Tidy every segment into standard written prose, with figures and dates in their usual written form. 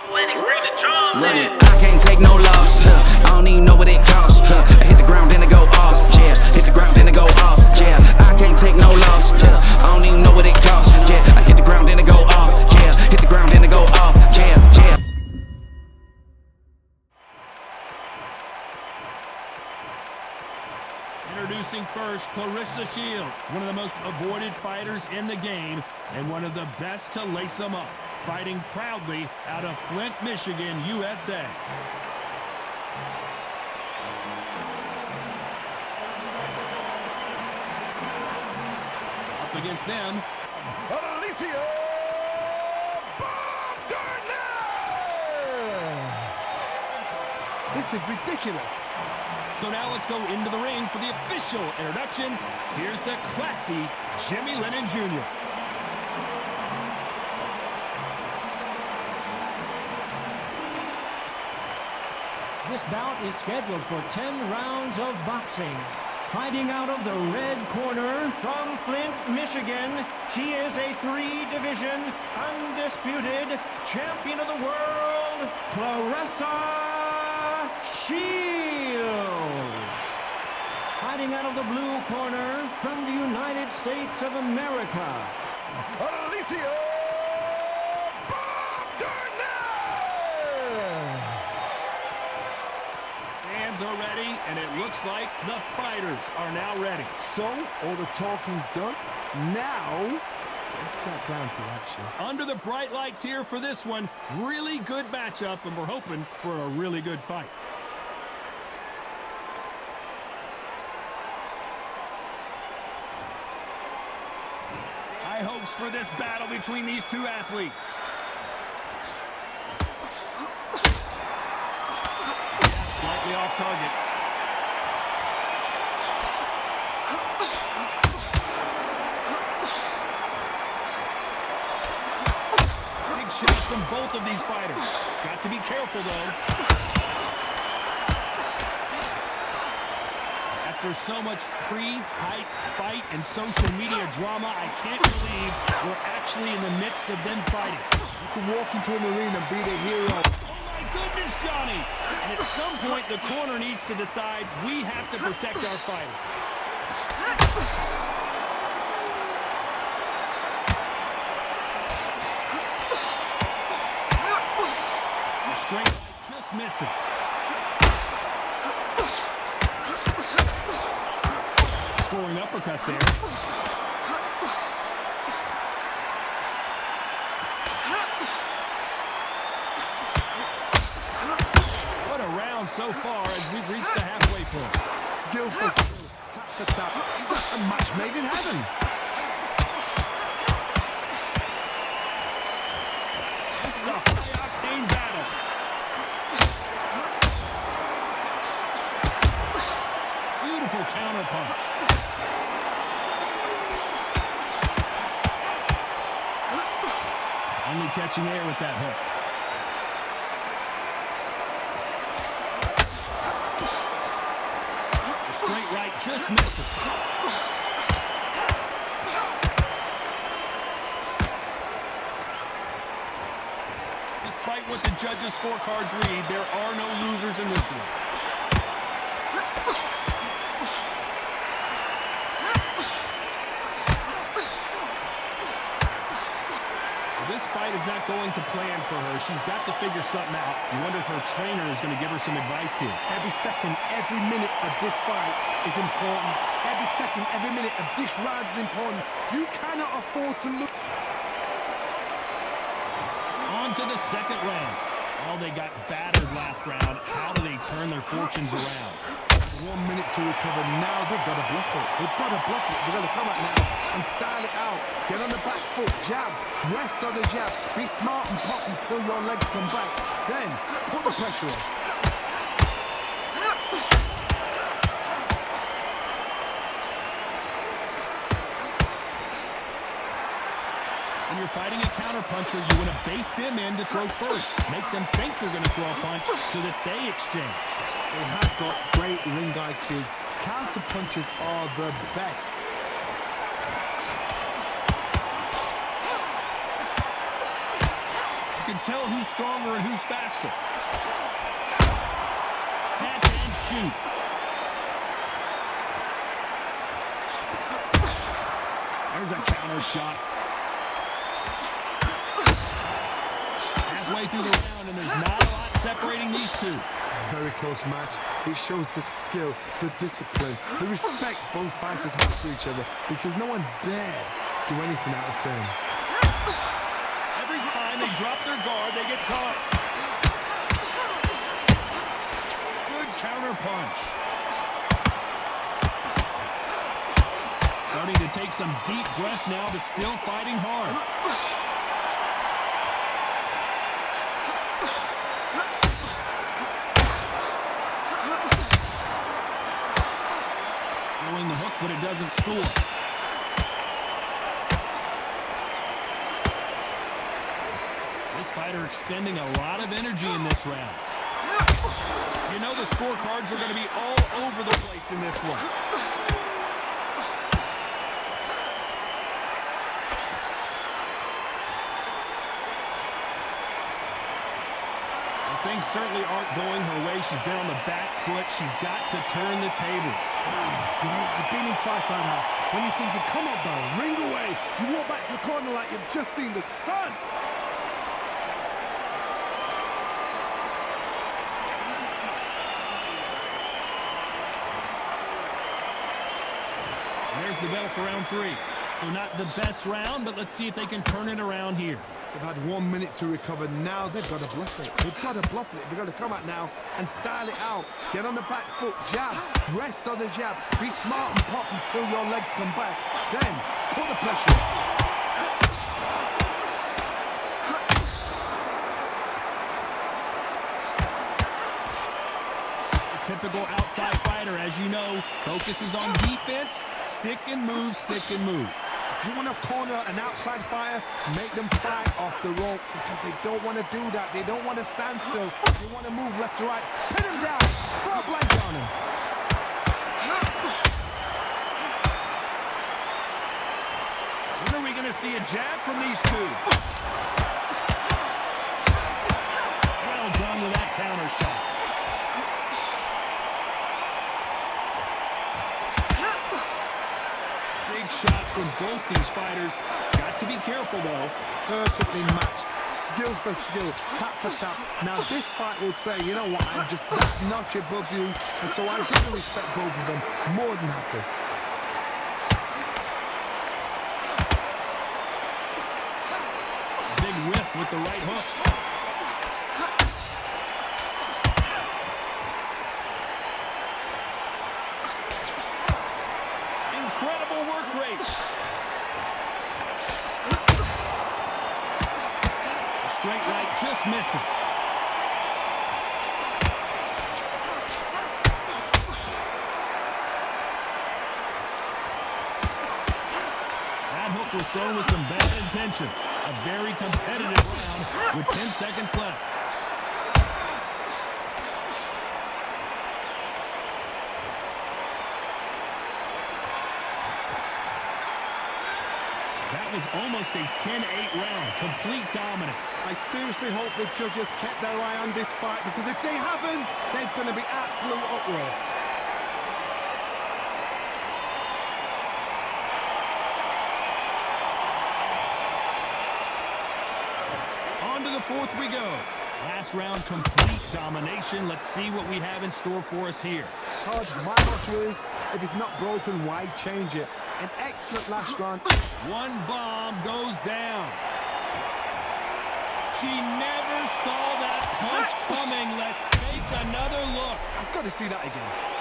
Run it. I can't take no loss. I don't even know what it costs. I hit the ground, then it go off. Yeah, hit the ground, then it go off. Yeah, I can't take no loss. I don't even know what it costs. Yeah, I hit the ground, then it go off. Yeah, hit the ground, then it go off. Yeah, yeah. Introducing first, Claressa Shields, one of the most avoided fighters in the game and one of the best to lace them up. Fighting proudly out of Flint, Michigan, USA. Up against them, Alycia Baumgardner! This is ridiculous. So now let's go into the ring for the official introductions. Here's the classy Jimmy Lennon Jr. This bout is scheduled for 10 rounds of boxing. Fighting out of the red corner from Flint, Michigan, she is a 3-division, undisputed champion of the world, Claressa Shields. Fighting out of the blue corner from the United States of America, Alycia Baumgardner! Fans are ready, and it looks like the fighters are now ready. So, all the talking's done. Now, let's get down to action. Under the bright lights here for this one, really good matchup, and we're hoping for a really good fight. High hopes for this battle between these two athletes. Slightly off target. Big shots from both of these fighters. Got to be careful, though. After so much pre-hype fight and social media drama, I can't believe we're actually in the midst of them fighting. You can walk into an arena and be the hero. Goodness, Johnny! And at some point, the corner needs to decide we have to protect our fighter. The strength just misses. Scoring uppercut there. So far as we've reached the halfway point. Skill for skill, tap for tap. She's like a match made in heaven. This is a high-octane battle. Beautiful counter punch. Only catching air with that hook. Straight right just misses. Despite what the judges' scorecards read, there are no losers in this one. This fight is not going to plan for her. She's got to figure something out. You wonder if her trainer is going to give her some advice here. Every second, every minute of this fight is important. Every second, every minute of this round is important. You cannot afford to lose. On to the second round. Oh, they got battered last round. How do they turn their fortunes around? 1 minute to recover. Now they've got to bluff it. They've got to bluff it. They've got to come out now and style it out. Get on the back foot, jab, rest on the jab. Be smart and pop until your legs come back. Then put the pressure on. When you're fighting a counterpuncher, you want to bait them in to throw first. Make them think they're going to throw a punch so that they exchange. They have got great ring IQ. Counter punches are the best. can tell who's stronger and who's faster. Catch and shoot. There's a counter shot. Halfway through the round, and there's not a lot separating these two. Very close match. It shows the skill, the discipline, the respect both fighters have for each other, because no one dare do anything out of turn. Every time they drop their guard, they get caught. Good counter punch. Starting to take some deep breaths now, but still fighting hard. Throwing the hook, but it doesn't score. This fighter expending a lot of energy in this round. You know the scorecards are going to be all over the place in this one. Things certainly aren't going her way. She's been on the back foot. She's got to turn the tables. You know, I've been in fights like that. When you're thinking, come on, bro, ring away. You walk back to the corner like you've just seen the sun. There's the bell for round 3. So not the best round, but let's see if they can turn it around here. They've had 1 minute to recover. Now they've got to bluff it. They've got to bluff it. They've got to come out now and style it out. Get on the back foot, jab, rest on the jab. Be smart and pop until your legs come back. Then put the pressure. A typical outside fighter, as you know, focuses on defense, stick and move, stick and move. If you want to corner an outside fighter, make them fight off the rope, because they don't want to do that. They don't want to stand still. They want to move left to right. Pin him down. Throw a blanket on him. When are we going to see a jab from these two? Well done with that counter shot. Big shots from both these fighters. Got to be careful, though. Perfectly matched. Skill for skill. Tap for tap. Now, this fight will say, you know what, I'm just that notch above you. And so I'm going to respect both of them more than happy. Big whiff with the right hook. Incredible work rate. The straight right just misses. That hook was thrown with some bad intention. A very competitive round with 10 seconds left. That was almost a 10-8 round. Complete dominance. I seriously hope the judges kept their eye on this fight, because if they haven't, there's going to be absolute uproar. On to the fourth we go. Last round, complete domination. Let's see what we have in store for us here. Hodge, my motto is, if it's not broken, why change it? An excellent last round. One bomb goes down. She never saw that punch coming. Let's take another look. I've got to see that again.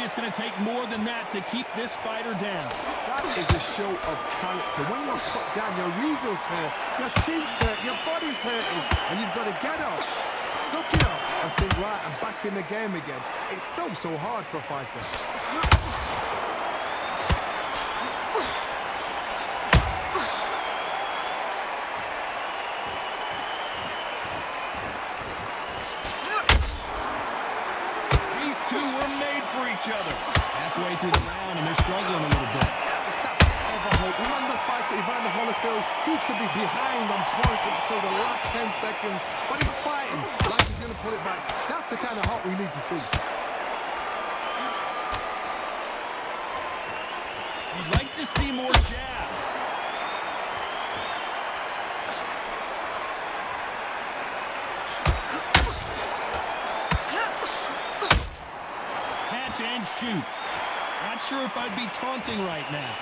it's going to take more than that to keep this fighter down. That is a show of character. When you're cut down, your ego's hurt, your chin's hurt, your body's hurting, and you've got to get up, suck it up, and think, right, I'm back in the game again. It's so hard for a fighter. Two were made for each other. Halfway through the round, and they're struggling a little bit. It's that forever hope. Remember the fighter Evander Holyfield? He could be behind on points until the last 10 seconds, but he's fighting like he's going to put it back. That's the kind of hope we need to see. You'd like to see more jabs. Catch and shoot. Not sure if I'd be taunting right now.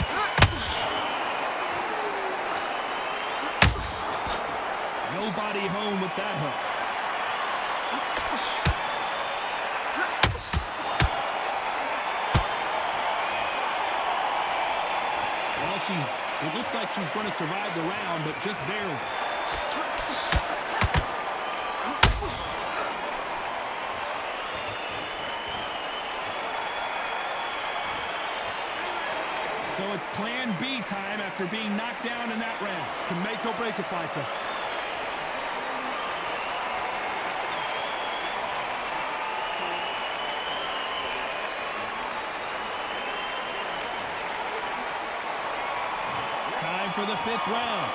Nobody home with that hook. Well, it looks like she's going to survive the round, but just barely. So it's plan B time after being knocked down in that round. Can make or break a fighter. Time for the 5th round.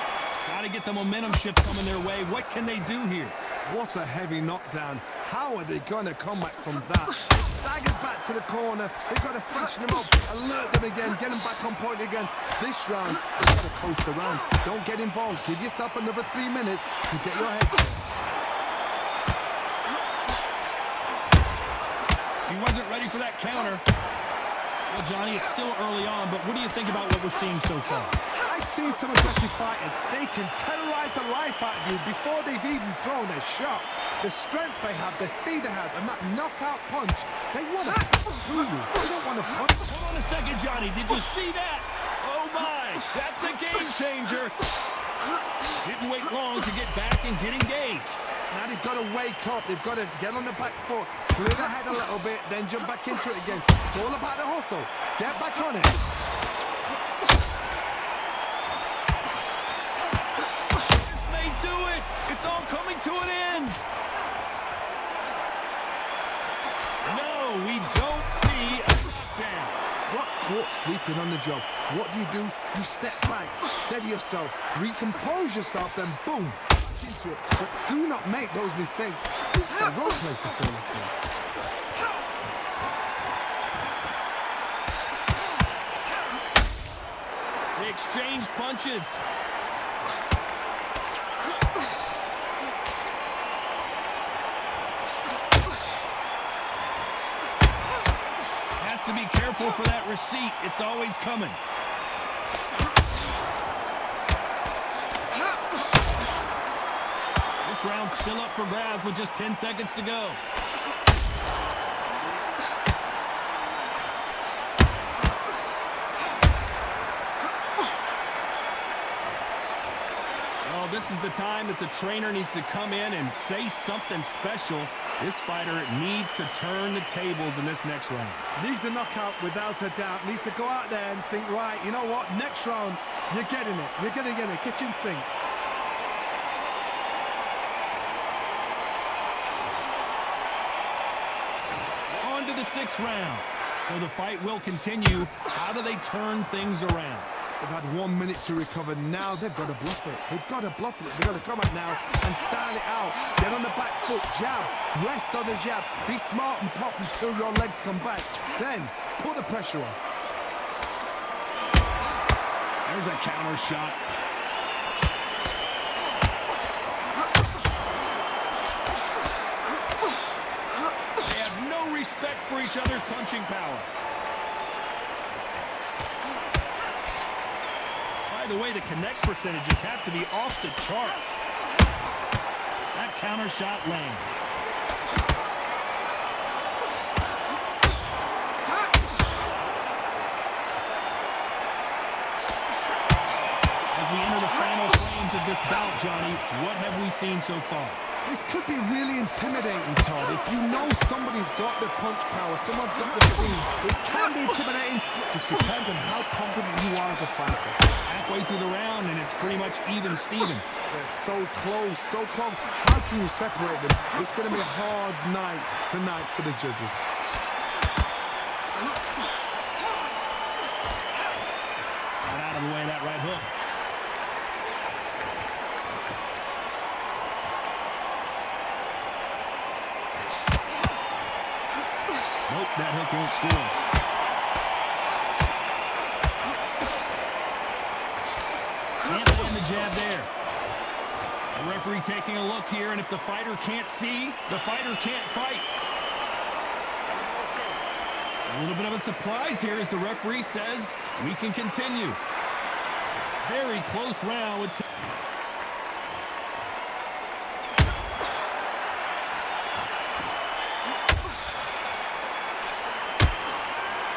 Got to get the momentum shift coming their way. What can they do here? What a heavy knockdown. How are they going to come back from that? Staggered back to the corner. They've got to freshen them up, alert them again, get them back on point again. This round, they've got to coast around. Don't get involved. Give yourself another 3 minutes to get your head down. She wasn't ready for that counter. Well, Johnny, it's still early on, but what do you think about what we're seeing so far? I've seen some aggressive fighters. They can terrorize the life out of you before they've even thrown a shot. The strength they have, the speed they have, and that knockout punch, they want to through you. They don't want to punch. Hold on a second, Johnny. Did you see that? Oh, my. That's a game changer. Didn't wait long to get back and get engaged. Now they've got to wake up. They've got to get on the back foot, clear the head a little bit, then jump back into it again. It's all about the hustle. Get back on it. This may do it. It's all coming to an end. No, we don't see a knockdown. Got caught sleeping on the job. What do? You step back, steady yourself, recompose yourself, then boom, into it. But do not make those mistakes. This is the wrong place to fall asleep. They exchange punches. Has to be careful for that receipt. It's always coming. This round's still up for grabs with just 10 seconds to go. Well, this is the time that the trainer needs to come in and say something special. This fighter needs to turn the tables in this next round. Needs a knockout without a doubt. Needs to go out there and think, right, you know what? Next round, you're getting it. You're going to get a kitchen sink. On to the 6th round. So the fight will continue. How do they turn things around? They've had 1 minute to recover. Now they've got to bluff it. They've got to bluff it. They've got to come out now and style it out. Get on the back foot, jab, rest on the jab. Be smart and pop until your legs come back. Then put the pressure on. There's a counter shot. They have no respect for each other's punching power. By the way, the connect percentages have to be off the charts. That counter shot lands. this bout, Johnny, what have we seen so far? This could be really intimidating, Todd. If you know somebody's got the punch power, someone's got the speed, it can be intimidating. Just depends on how confident you are as a fighter. Halfway through the round, and it's pretty much even Steven. They're so close, so close. How can you separate them? It's going to be a hard night tonight for the judges. Got out of the way of that right hook. Nope, that hook won't score. Can't land the jab there. The referee taking a look here, and if the fighter can't see, the fighter can't fight. A little bit of a surprise here as the referee says we can continue. Very close round with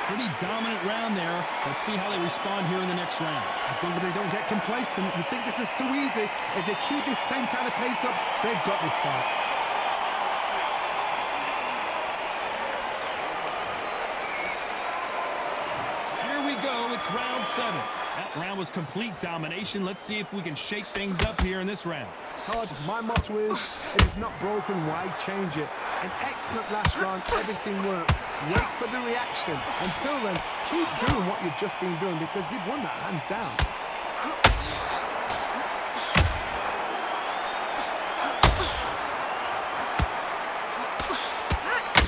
pretty dominant round there. Let's see how they respond here in the next round. As long as they don't get complacent, you think this is too easy. If they keep this same kind of pace up, they've got this fight. Here we go, it's round 7. That round was complete domination. Let's see if we can shake things up here in this round. Todd, my motto is, if it's not broken, why change it? An excellent last round, everything worked. Wait for the reaction. Until then, keep doing what you've just been doing because you've won that hands down.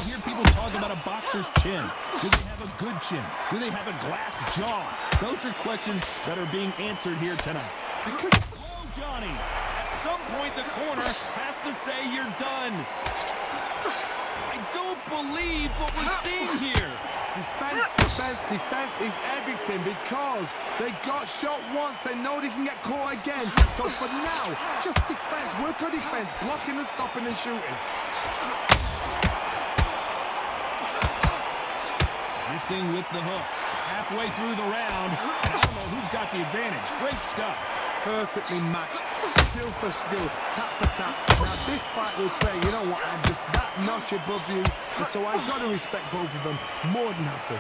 You hear people talk about a boxer's chin. Do they have a good chin? Do they have a glass jaw? Those are questions that are being answered here tonight. Oh, Johnny, at some point the corner has to say you're done. I don't believe what we're seeing here. Defense, defense, defense is everything because they got shot once. They know they can get caught again. So for now, just defense. Work on defense, blocking and stopping and shooting. Missing with the hook. Halfway through the round, and I don't know who's got the advantage. Great stuff. Perfectly matched, skill for skill, tap for tap. Now this fight will say, you know what, I'm just that notch above you, and so I've got to respect both of them more than happy.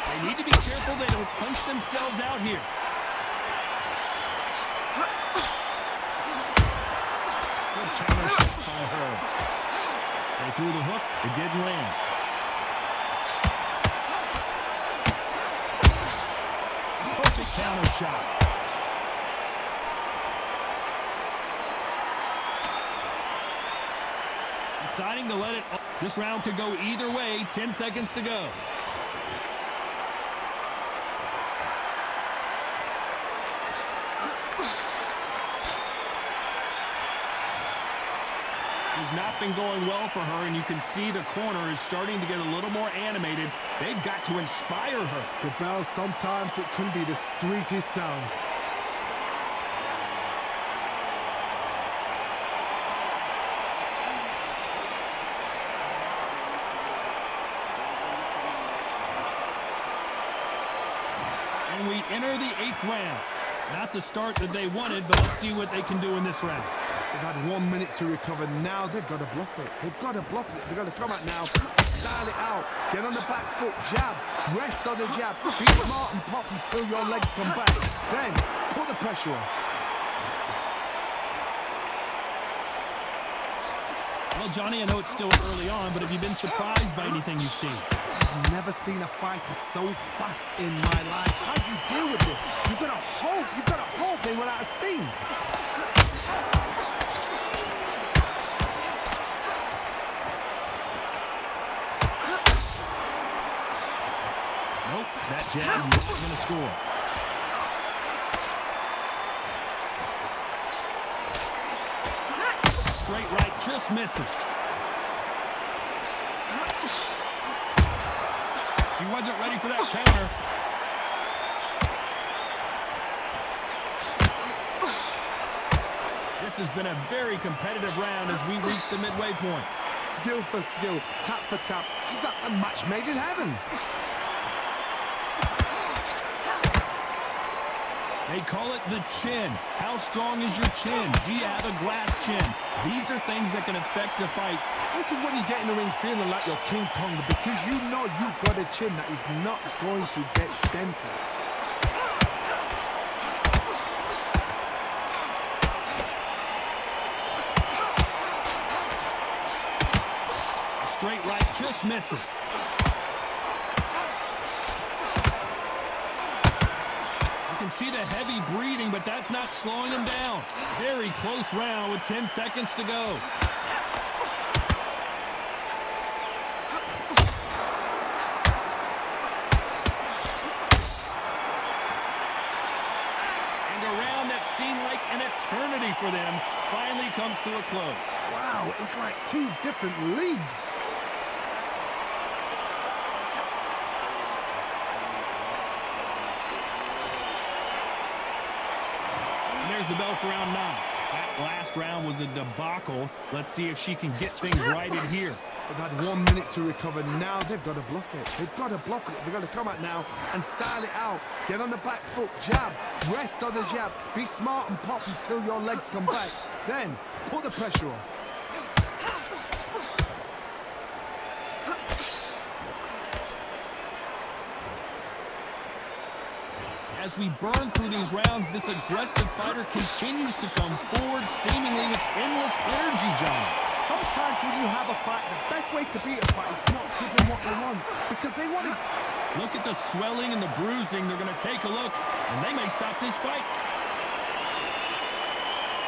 They need to be careful they don't punch themselves out here. Good counter shot by her. They threw the hook, it didn't land. Perfect counter shot. Deciding to let it. This round could go either way. 10 seconds to go. Has not been going well for her, and you can see the corner is starting to get a little more animated. They've got to inspire her. The bell, sometimes it can be the sweetest sound. And we enter the 8th round. Not the start that they wanted, but let's see what they can do in this round. They've had 1 minute to recover. Now they've got to bluff it. They've got to bluff it. They've got to come out now. Style it out. Get on the back foot. Jab. Rest on the jab. Be smart and pop until your legs come back. Then put the pressure on. Well, Johnny, I know it's still early on, but have you been surprised by anything you've seen? I've never seen a fighter so fast in my life. How do you deal with this? You've got to hope. You've got to hope they run out of steam. Nope, that jab isn't going to score. Straight right just misses. She wasn't ready for that counter. This has been a very competitive round as we reach the midway point. skill for skill, tap for tap. She's like a match made in heaven. They call it the chin. How strong is your chin? Do you have a glass chin? These are things that can affect the fight. This is when you get in the ring feeling like you're King Kong, because you know you've got a chin that is not going to get dented. A straight right just misses. You can see the heavy breathing, but that's not slowing him down. Very close round with 10 seconds to go. And a round that seemed like an eternity for them finally comes to a close. Wow, it's like two different leagues. There's the bell for round 9. That last round was a debacle. Let's see if she can get things right in here. They've had 1 minute to recover. Now they've got to bluff it. They've got to bluff it. They've got to come out now and style it out. Get on the back foot, jab, rest on the jab. Be smart and pop until your legs come back. Then put the pressure on. As we burn through these rounds, this aggressive fighter continues to come forward, seemingly with endless energy, John. Sometimes when you have a fight, the best way to beat a fight is not give them what they want, because they want to. Look at the swelling and the bruising. They're going to take a look, and they may stop this fight.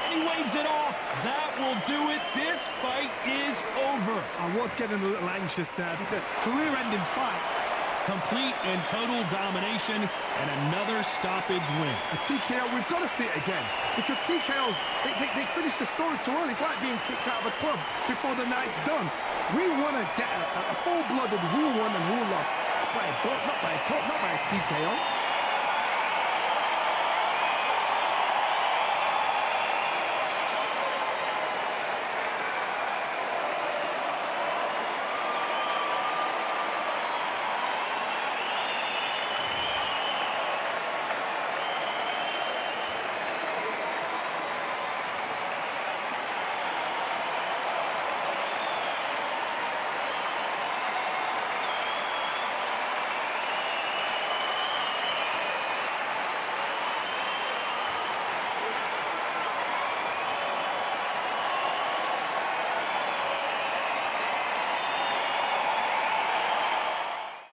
And he waves it off. That will do it. This fight is over. I was getting a little anxious there. These are career-ending fights. Complete and total domination and another stoppage win. A TKO, we've got to see it again, because TKOs, they finish the story too early. It's like being kicked out of a club before the night's done. We want to get a full-blooded who won and who lost. Not by a cut, not by a TKO.